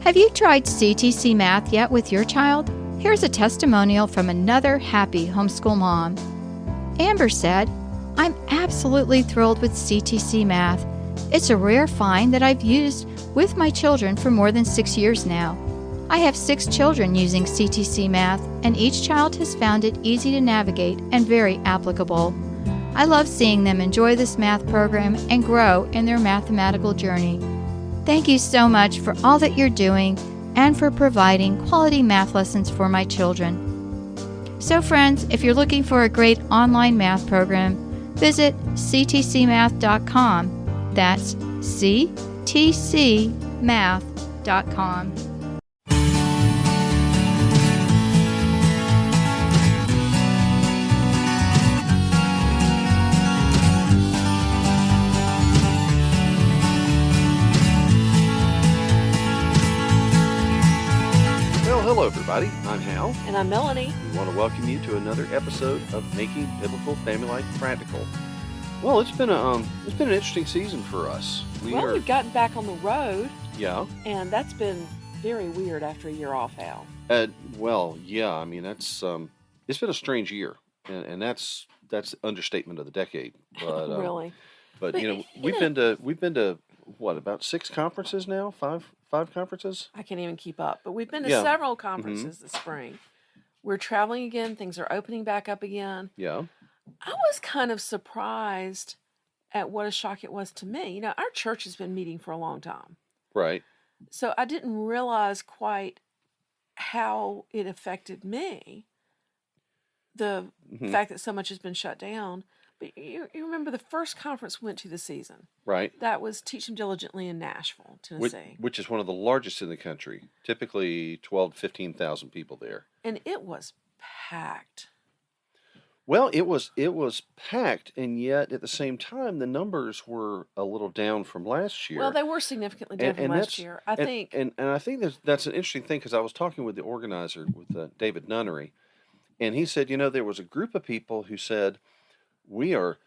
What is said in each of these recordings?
Have you tried CTC Math yet with your child? Here's a testimonial from another happy homeschool mom. Amber said, "I'm absolutely thrilled with CTC Math. It's a rare find that I've used with my children for more than 6 years now. I have 6 children using CTC Math, and each child has found it easy to navigate and very applicable. I love seeing them enjoy this math program and grow in their mathematical journey. Thank you so much for all that you're doing and for providing quality math lessons for my children." So friends, if you're looking for a great online math program, visit ctcmath.com. That's ctcmath.com. Hello, everybody. I'm Hal. And I'm Melanie. We want to welcome you to another episode of Making Biblical Family Life Practical. Well, it's been an interesting season for us. We've gotten back on the road. Yeah. And that's been very weird after a year off, Hal. Yeah. I mean, it's been a strange year, and that's understatement of the decade. But Really. But we've been to what, about 6 conferences now? Five conferences? I can't even keep up. But we've been to Yeah. several conferences this spring. We're traveling again. Things are opening back up again. Yeah. I was kind of surprised at what a shock it was to me. Our church has been meeting for a long time. Right. So I didn't realize quite how it affected me, the fact that so much has been shut down. But you remember the first conference we went to this season. Right. That was Teach Them Diligently in Nashville, Tennessee. Which is one of the largest in the country. Typically 12 to 15,000 people there. And it was packed. Well, it was packed, and yet at the same time, the numbers were a little down from last year. Well, they were significantly down from last year. I think that's an interesting thing, because I was talking with the organizer, with David Nunnery, and he said, there was a group of people who said, we are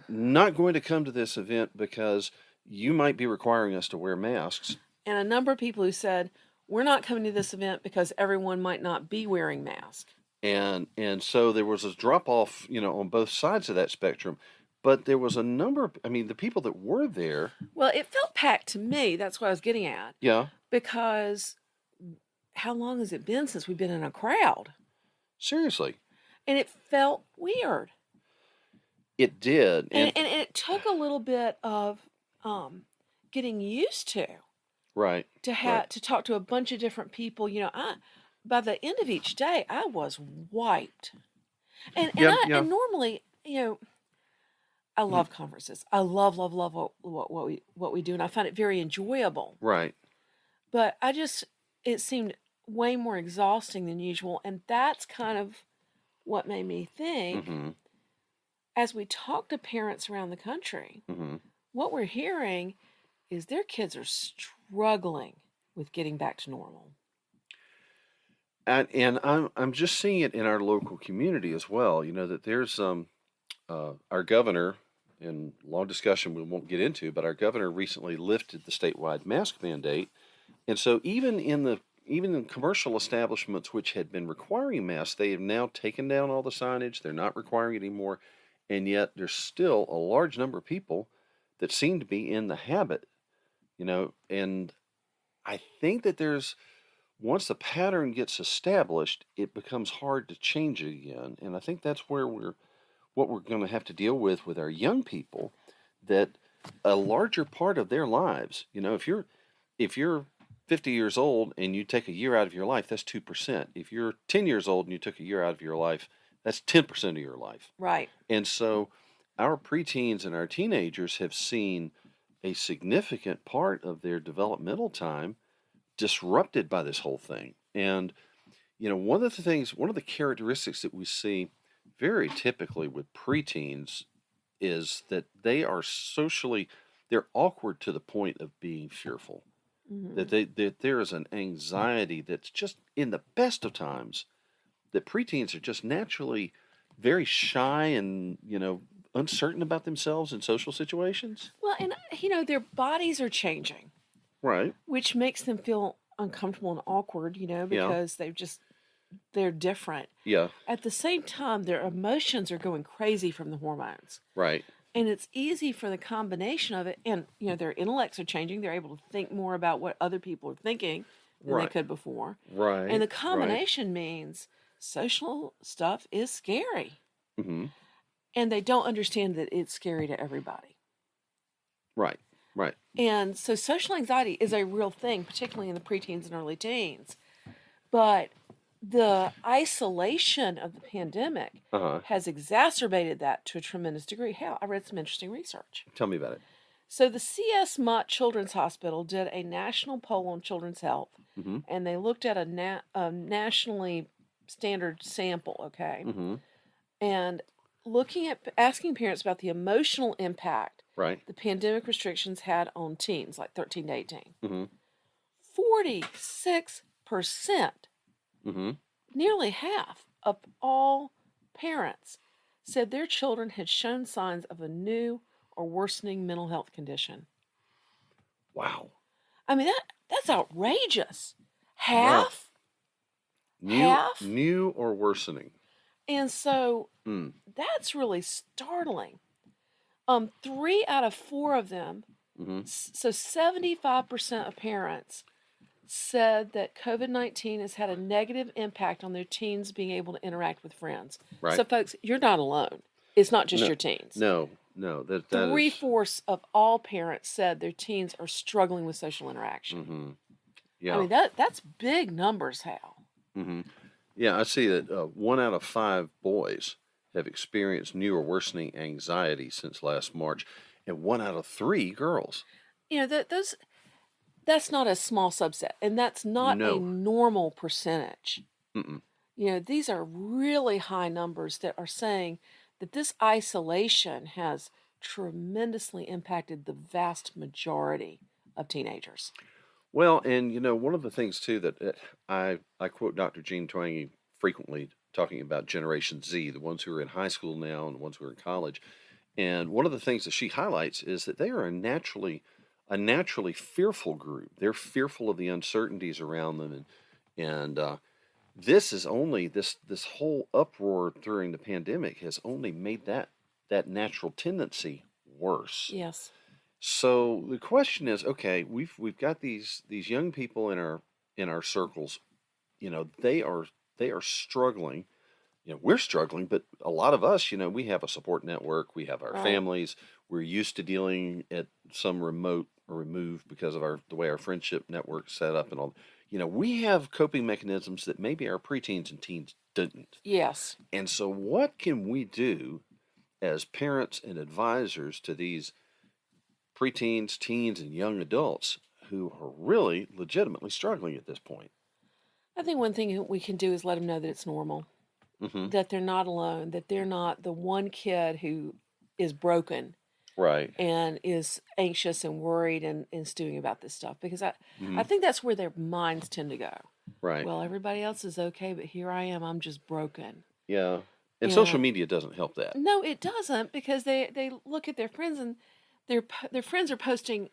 not going to come to this event because you might be requiring us to wear masks. And a number of people who said, we're not coming to this event because everyone might not be wearing masks. And so there was a drop-off, on both sides of that spectrum. But there was a number of, the people that were there. Well, it felt packed to me. That's what I was getting at. Yeah. Because how long has it been since we've been in a crowd? Seriously. And it felt weird. It did. And it took a little bit of getting used to. Right. To talk to a bunch of different people. By the end of each day, I was wiped. And normally, I love conferences. I love what we do, and I find it very enjoyable. Right. But it seemed way more exhausting than usual, and that's kind of what made me think, as we talk to parents around the country, what we're hearing is their kids are struggling with getting back to normal. And I'm just seeing it in our local community as well. That there's our governor, in long discussion we won't get into, but our governor recently lifted the statewide mask mandate, and so even in commercial establishments which had been requiring masks, they have now taken down all the signage. They're not requiring it anymore, and yet there's still a large number of people that seem to be in the habit, and I think that once the pattern gets established, it becomes hard to change it again. And I think that's what we're going to have to deal with our young people, that a larger part of their lives, if you're 50 years old and you take a year out of your life, that's 2%. If you're 10 years old and you took a year out of your life, that's 10% of your life. Right. And so our preteens and our teenagers have seen a significant part of their developmental time disrupted by this whole thing. And one of the characteristics that we see very typically with preteens is that they're awkward to the point of being fearful. That there is an anxiety that's just, in the best of times, that preteens are just naturally very shy and uncertain about themselves in social situations. Well, and their bodies are changing. Right. Which makes them feel uncomfortable and awkward, Yeah. because they're different. Yeah. At the same time, their emotions are going crazy from the hormones. Right. And it's easy for the combination of it. And, their intellects are changing. They're able to think more about what other people are thinking than they Right. could before. Right. And the Right. combination means social stuff is scary. Mm-hmm. And they don't understand that it's scary to everybody. Right. Right. And so social anxiety is a real thing, particularly in the preteens and early teens. But the isolation of the pandemic Uh-huh. has exacerbated that to a tremendous degree. Hell, I read some interesting research. Tell me about it. So the C.S. Mott Children's Hospital did a national poll on children's health, Mm-hmm. and they looked at a nationally standard sample, okay? Mm-hmm. And asking parents about the emotional impact Right. the pandemic restrictions had on teens, like 13 to 18. Mm-hmm. 46%, Mm-hmm. nearly half of all parents, said their children had shown signs of a new or worsening mental health condition. Wow. I mean, that's outrageous. Wow. Half? Half? New or worsening. And so Mm. that's really startling. 3 out of 4 of them, Mm-hmm. so 75% of parents said that COVID-19 has had a negative impact on their teens being able to interact with friends. Right. So, folks, you're not alone. It's not just No. your teens. No. That is. 3/4 of all parents said their teens are struggling with social interaction. Mm-hmm. Yeah. I mean, that's big numbers, Hal. Mm-hmm. Yeah, I see that 1 out of 5 boys have experienced new or worsening anxiety since last March, and 1 out of 3 girls. That's not a small subset, and that's not No. a normal percentage. Mm-mm. These are really high numbers that are saying that this isolation has tremendously impacted the vast majority of teenagers. Well, and one of the things too that I quote Dr. Jean Twenge frequently talking about Generation Z, the ones who are in high school now and the ones who are in college. And one of the things that she highlights is that they are a naturally fearful group. They're fearful of the uncertainties around them, and this is only this whole uproar during the pandemic has only made that natural tendency worse. Yes. So the question is, okay, we've got these young people in our circles, they are struggling. We're struggling, but a lot of us, we have a support network, we have our Right. families, we're used to dealing at some remote or removed because of the way our friendship network's set up and all. We have coping mechanisms that maybe our preteens and teens didn't. Yes. And so what can we do as parents and advisors to these preteens, teens, and young adults who are really legitimately struggling at this point? I think one thing we can do is let them know that it's normal, Mm-hmm. that they're not alone, that they're not the one kid who is broken Right. and is anxious and worried and stewing about this stuff. Because I Mm-hmm. think that's where their minds tend to go. Right. Well, everybody else is okay, but here I am. I'm just broken. Yeah. And social And media doesn't help that. no, it doesn't, because they look at their friends and their friends are posting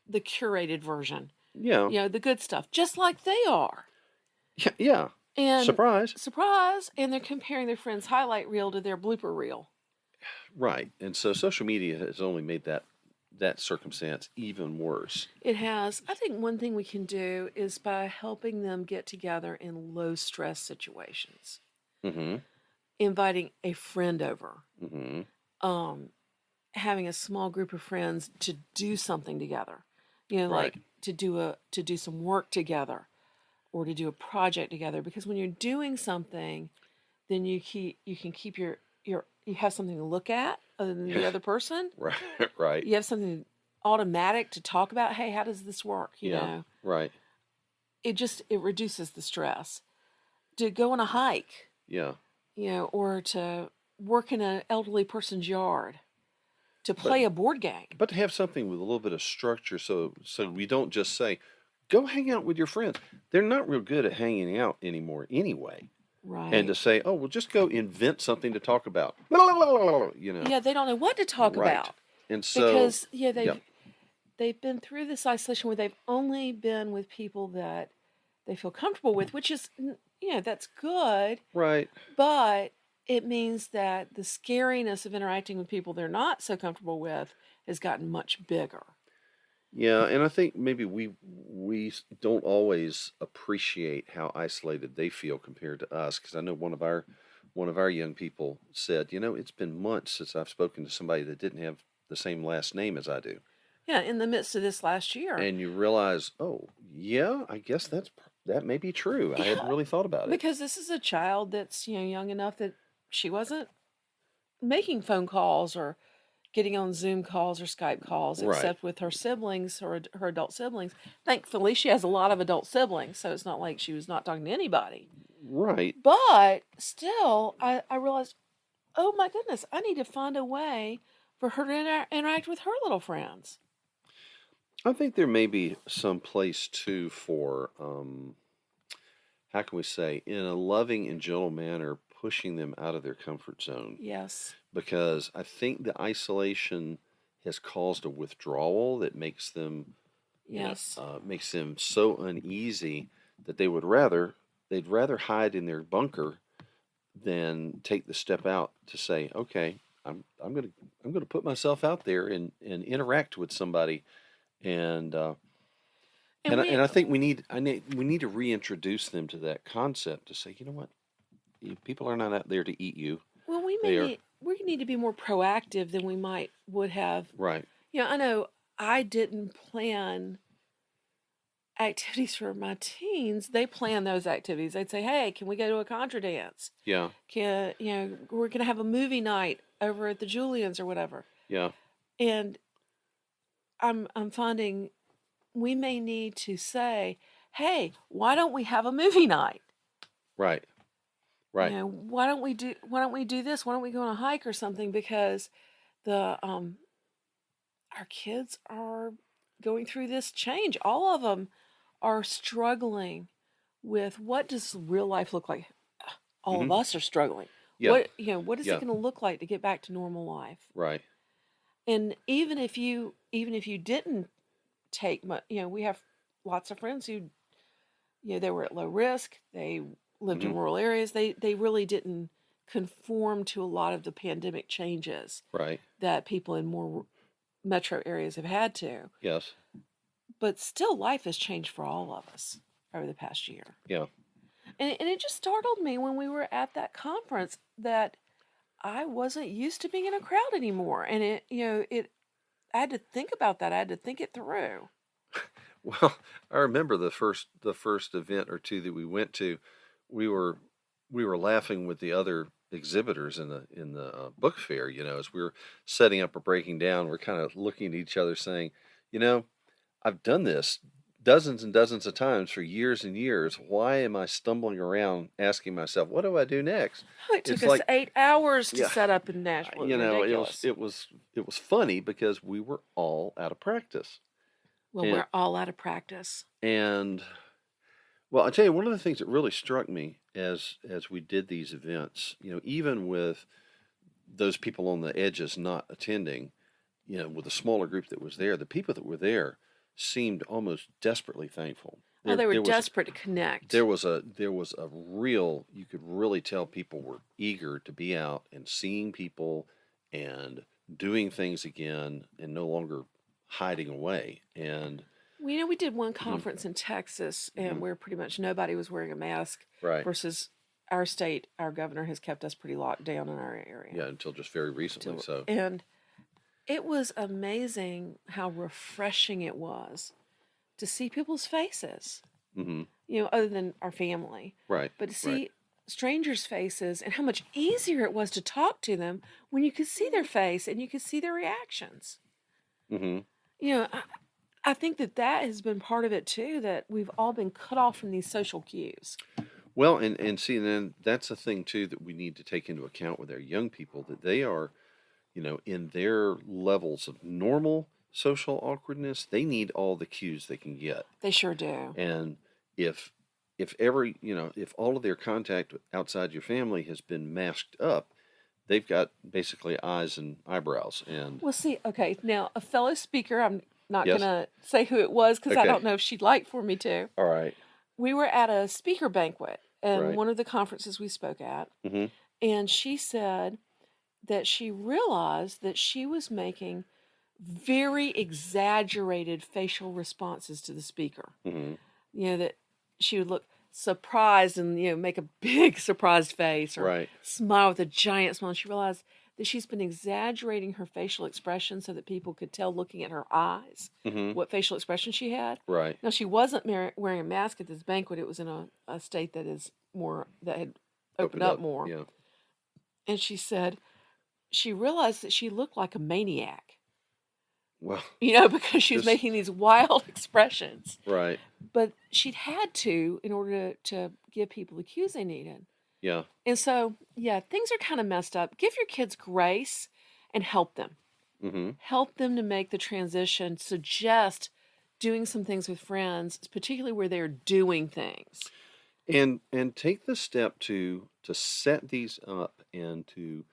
the curated version, Yeah. the good stuff, just like they are. Yeah. And Surprise. and they're comparing their friend's highlight reel to their blooper reel. Right. And so social media has only made that circumstance even worse. It has. I think one thing we can do is by helping them get together in low stress situations, Mm-hmm. inviting a friend over, Mm-hmm. having a small group of friends to do something together, Right. like to do some work together, or to do a project together. Because when you're doing something, then you can keep you have something to look at other than the other person. Right. Right. You have something automatic to talk about. Hey, how does this work? Yeah. Right. It reduces the stress. To go on a hike, Yeah. or to work in an elderly person's yard, to play a board game. But to have something with a little bit of structure, so we don't just say, go hang out with your friends. They're not real good at hanging out anymore anyway. Right. And to say, oh, well, just go invent something to talk about. Yeah, they don't know what to talk Right. about. And so Because they've been through this isolation where they've only been with people that they feel comfortable with, which is, that's good, Right. but it means that the scariness of interacting with people they're not so comfortable with has gotten much bigger. Yeah, and I think maybe we don't always appreciate how isolated they feel compared to us. Because I know one of our young people said, it's been months since I've spoken to somebody that didn't have the same last name as I do. Yeah, in the midst of this last year. And you realize, oh, yeah, I guess that may be true. I hadn't Yeah, really thought about it. because this is a child that's, young enough that she wasn't making phone calls or getting on Zoom calls or Skype calls, Right. except with her siblings or her adult siblings. Thankfully, she has a lot of adult siblings, so it's not like she was not talking to anybody. Right. But still, I realized, oh my goodness, I need to find a way for her to interact with her little friends. I think there may be some place too for, how can we say, in a loving and gentle manner, pushing them out of their comfort zone. Yes. Because I think the isolation has caused a withdrawal that makes them, Yes. makes them so uneasy that they'd rather hide in their bunker than take the step out to say, okay, I'm gonna put myself out there and interact with somebody, and and I think we need to reintroduce them to that concept to say, you know what, people are not out there to eat you. Well, we need to be more proactive than we would have. Right. I know I didn't plan activities for my teens. They plan those activities. They'd say, "Hey, can we go to a contra dance? Yeah. We're gonna have a movie night over at the Julians or whatever." Yeah. And I'm finding we may need to say, "Hey, why don't we have a movie night? Right. Right. Why don't we do this? Why don't we go on a hike or something?" Because the our kids are going through this change. All of them are struggling with what does real life look like. All of us are struggling. Yeah. What is it going to look like to get back to normal life? Right. And even if you didn't take much, we have lots of friends who, they were at low risk. They lived in rural areas. They really didn't conform to a lot of the pandemic changes Right. that people in more metro areas have had to. Yes. But still, life has changed for all of us over the past year. Yeah. And it just startled me when we were at that conference that I wasn't used to being in a crowd anymore. And I had to think about that. I had to think it through. Well, I remember the first event or two that we went to. We were laughing with the other exhibitors in the book fair. As we were setting up or breaking down, we're kind of looking at each other, saying, I've done this dozens and dozens of times for years and years. Why am I stumbling around asking myself, what do I do next? It took us 8 hours to Yeah. set up in Nashville. Ridiculous. it was funny because we were all out of practice. Well, we're all out of practice. And well, I tell you, one of the things that really struck me as we did these events, even with those people on the edges not attending, with the smaller group that was there, the people that were there seemed almost desperately thankful. They were desperate to connect. There was a real, you could really tell people were eager to be out and seeing people and doing things again and no longer hiding away. And we did one conference in Texas and where pretty much nobody was wearing a mask. Right. Versus our state, our governor has kept us pretty locked down in our area. Yeah, until just very recently. And it was amazing how refreshing it was to see people's faces. Other than our family. Right. But to see strangers' faces and how much easier it was to talk to them when you could see their face and you could see their reactions. I think that has been part of it too, that we've all been cut off from these social cues. Well, and see, then that's a thing too that we need to take into account with our young people, that they are, in their levels of normal social awkwardness, they need all the cues they can get. They sure do. And if all of their contact outside your family has been masked up, they've got basically eyes and eyebrows. And well, see, okay, now a fellow speaker, I'm not going to say who it was because I don't know if she'd like for me to. All right. we were at a speaker banquet and Right. one of the conferences we spoke at, Mm-hmm. and she said that she realized that she was making very exaggerated facial responses to the speaker. Mm-hmm. That she would look surprised and, make a big surprised face or Right. smile with a giant smile. And she realized that she's been exaggerating her facial expression so that people could tell looking at her eyes Mm-hmm. what facial expression she had. Right. Now, she wasn't wearing a mask at this banquet. It was in a state that had opened up more. Yeah. And she said she realized that she looked like a maniac, Well, because she was just making these wild expressions. right. But she'd had to in order to give people the cues they needed. Yeah. And so, yeah, things are kind of messed up. Give your kids grace and help them. Mm-hmm. Help them to make the transition. Suggest doing some things with friends, particularly where they're doing things. And take the step to set these up and to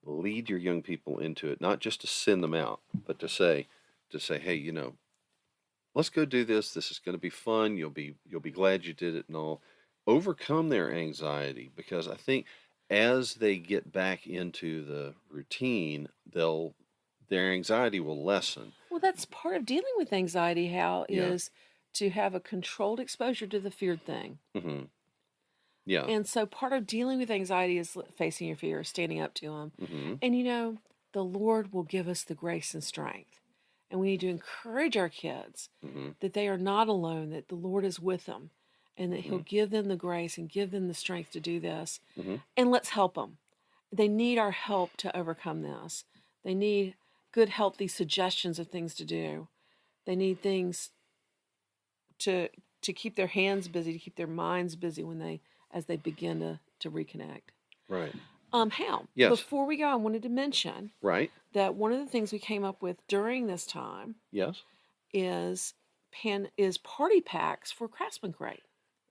lead your young people into it, not just to send them out, but to say, hey, let's go do this. This is going to be fun. You'll be glad you did it and all. Overcome their anxiety, because I think as they get back into the routine, their anxiety will lessen. Well, that's part of dealing with anxiety, Hal, Yeah. is to have a controlled exposure to the feared thing. Mm-hmm. Yeah. And so part of dealing with anxiety is facing your fears, standing up to them. Mm-hmm. And the Lord will give us the grace and strength. And we need to encourage our kids Mm-hmm. that they are not alone, that the Lord is with them, and that Mm-hmm. He'll give them the grace and give them the strength to do this. Mm-hmm. And let's help them. They need our help to overcome this. They need good, healthy suggestions of things to do. They need things to keep their hands busy, to keep their minds busy as they begin to reconnect. Right. Hal, Yes. before we go, I wanted to mention Right. that one of the things we came up with during this time Yes. is party packs for Craftsman Crate.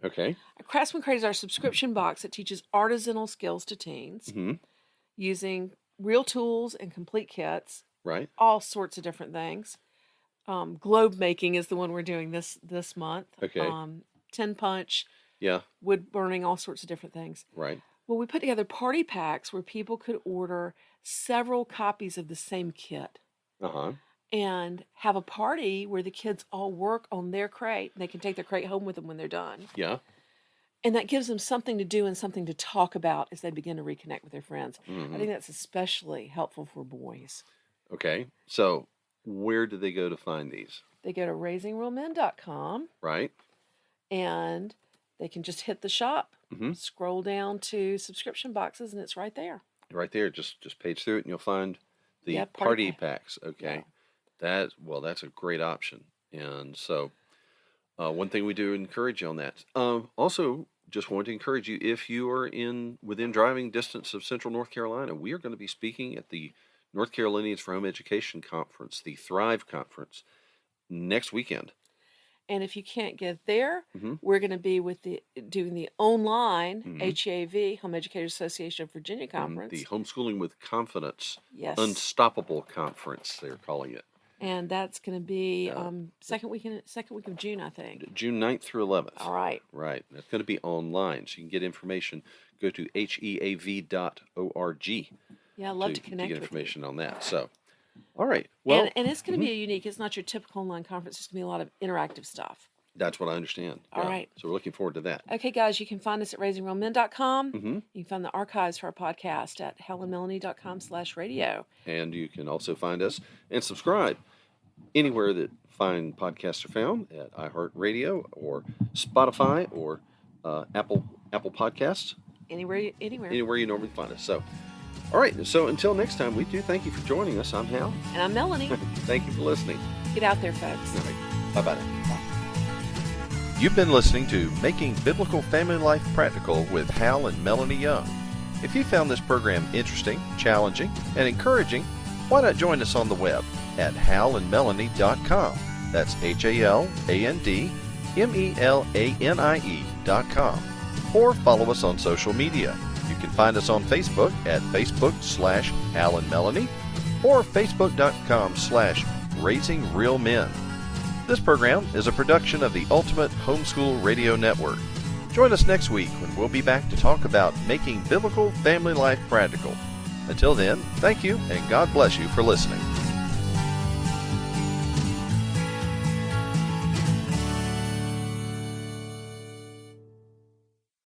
Okay. Craftsman Crate is our subscription box that teaches artisanal skills to teens Mm-hmm. using real tools and complete kits, Right. all sorts of different things. Globe making is the one we're doing this month. Okay. Tin punch, Yeah. wood burning, all sorts of different things. Right. Well, we put together party packs where people could order several copies of the same kit Uh-huh. and have a party where the kids all work on their crate. And they can take their crate home with them when they're done. Yeah. And that gives them something to do and something to talk about as they begin to reconnect with their friends. Mm-hmm. I think that's especially helpful for boys. Okay. So where do they go to find these? They go to raisingrealmen.com Right. and they can just hit the shop, Mm-hmm. scroll down to subscription boxes, and it's right there. Right there. Just page through it and you'll find the Yeah, party party packs. Okay. Yeah. That's a great option. And so one thing we do encourage you on that. Also, just want to encourage you, if you are within driving distance of Central North Carolina, we are going to be speaking at the North Carolinians for Home Education Conference, the Thrive Conference, next weekend. And if you can't get there, Mm-hmm. we're going to be doing the online Mhm. HEAV, Home Educators Association of Virginia conference. The Homeschooling with Confidence Yes. Unstoppable Conference, they're calling it. And that's going to be Yeah. second week of June, I think. June 9th through 11th. All right. Right. That's going to be online, so you can get information. Go to heav.org. Yeah, I'd love to to connect get with information on that. So, all right. Well, and it's going to be a unique. It's not your typical online conference. It's going to be a lot of interactive stuff. that's what I understand. All right. So we're looking forward to that. Okay, guys, you can find us at raisingrealmen.com. Mm-hmm. You can find the archives for our podcast at helenmelanie.com/radio. And you can also find us and subscribe anywhere that fine podcasts are found, at iHeartRadio or Spotify or Apple Podcasts, Anywhere. anywhere you normally find us. So, all right. So until next time, we do thank you for joining us. I'm Hal. And I'm Melanie. Thank you for listening. Get out there, folks. All right. Bye-bye. You've been listening to Making Biblical Family Life Practical with Hal and Melanie Young. If you found this program interesting, challenging, and encouraging, why not join us on the web at halandmelanie.com. That's HALANDMELANIE.com. Or follow us on social media. You can find us on Facebook at Facebook/Hal and Melanie or Facebook.com/RaisingRealMen. This program is a production of the Ultimate Homeschool Radio Network. Join us next week when we'll be back to talk about making biblical family life practical. Until then, thank you and God bless you for listening.